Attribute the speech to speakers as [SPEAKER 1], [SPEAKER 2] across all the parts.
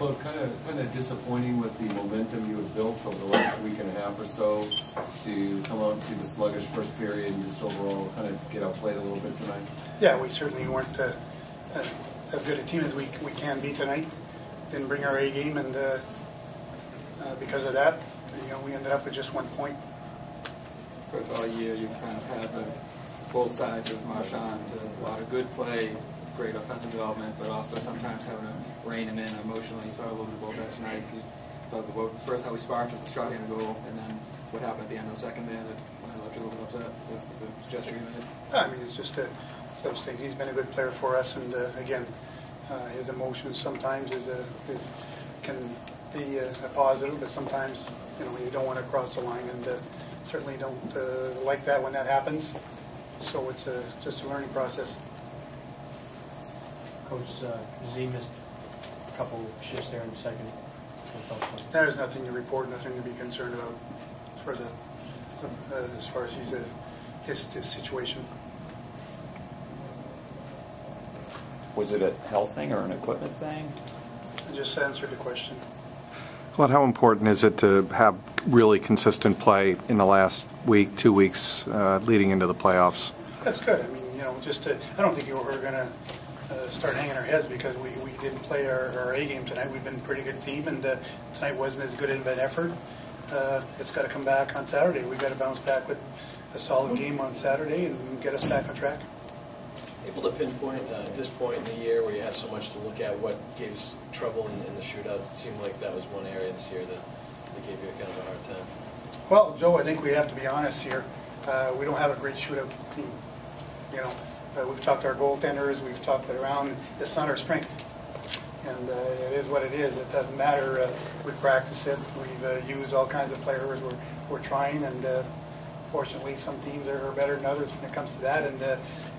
[SPEAKER 1] Well, kind of disappointing with the momentum you have built over the last week and a half or so to come out to the sluggish first period and just overall kind of get outplayed a little bit tonight.
[SPEAKER 2] Yeah, we certainly weren't as good a team as we can be tonight. Didn't bring our A game, and because of that, we ended up with just 1 point.
[SPEAKER 3] Coach, all year you've kind of had both sides of Marchand, a lot of good play, great offensive development, but also sometimes having to rein him in emotionally. You saw a little bit about that tonight. You talked about first how we sparked with the shorthanded goal, and then what happened at the end of the second there that left you a little bit upset with the gesture you made.
[SPEAKER 2] I mean, it's just such things. He's been a good player for us, and again, his emotions sometimes can be a positive, but sometimes you don't want to cross the line, and certainly don't like that when that happens. So it's just a learning process.
[SPEAKER 4] Coach, Z missed a couple shifts there in the second.
[SPEAKER 2] There's nothing to report, nothing to be concerned about as far as his situation.
[SPEAKER 5] Was it a health thing or an equipment thing?
[SPEAKER 2] I just answered the question.
[SPEAKER 6] Claude, how important is it to have really consistent play in the last week, 2 weeks leading into the playoffs?
[SPEAKER 2] That's good. I mean, I don't think we're going to start hanging our heads because we didn't play our A game tonight. We've been a pretty good team, and tonight wasn't as good of an effort. It's got to come back on Saturday. We've got to bounce back with a solid game on Saturday and get us back on track.
[SPEAKER 7] Able to pinpoint at this point in the year where you have so much to look at what gives trouble in the shootouts? It seemed like that was one area this year that gave you kind of a hard time. Well,
[SPEAKER 2] Joe, I think we have to be honest here. We don't have a great shootout team. We've talked to our goaltenders, we've talked it around. It's not our strength, and it is what it is. It doesn't matter. We practice it. We've used all kinds of players. We're trying, and fortunately, some teams are better than others when it comes to that. And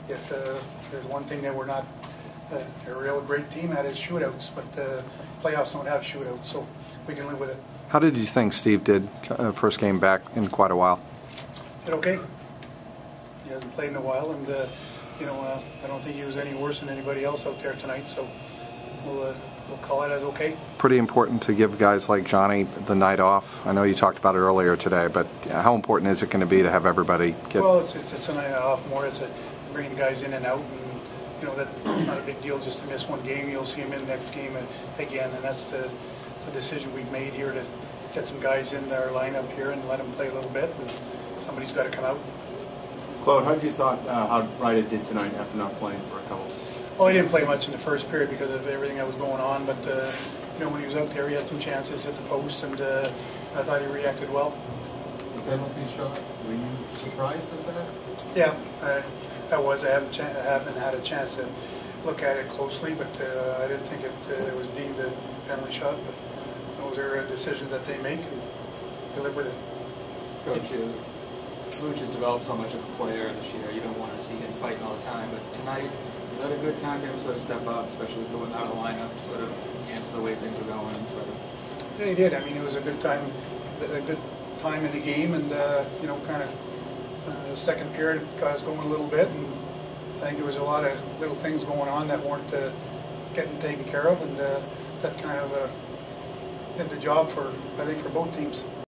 [SPEAKER 2] if there's one thing that we're not a real great team at is shootouts, but playoffs don't have shootouts, so we can live with it.
[SPEAKER 6] How did you think Steve did first game back in quite a while?
[SPEAKER 2] Did okay. He hasn't played in a while, and I don't think he was any worse than anybody else out there tonight, so we'll call it as okay.
[SPEAKER 6] Pretty important to give guys like Johnny the night off. I know you talked about it earlier today, but how important is it going to be to have everybody get...
[SPEAKER 2] Well, it's a night off more. It's bringing guys in and out, and that's not a big deal just to miss one game. You'll see him in the next game again, and that's the decision we've made here to get some guys in our lineup here and let them play a little bit, and somebody's got to come out.
[SPEAKER 8] Claude, how did you thought how Ryder did tonight after not playing for a couple?
[SPEAKER 2] Well, he didn't play much in the first period because of everything that was going on, but when he was out there, he had some chances at the post, and I thought he reacted well.
[SPEAKER 1] The penalty shot, were you surprised at that?
[SPEAKER 2] Yeah, I was. I haven't had a chance to look at it closely, but I didn't think it was deemed a penalty shot. But those are decisions that they make, and they live with it.
[SPEAKER 3] Coach, Lucic has developed so much as a player this year. You don't want to see him fighting all the time, but tonight, is that a good time for him to sort of step up, especially going out of the lineup, to sort of answer the way things were going?
[SPEAKER 2] Yeah, he did. I mean, it was a good time in the game, and kind of the second period got us going a little bit, and I think there was a lot of little things going on that weren't getting taken care of, and that kind of did the job for both teams.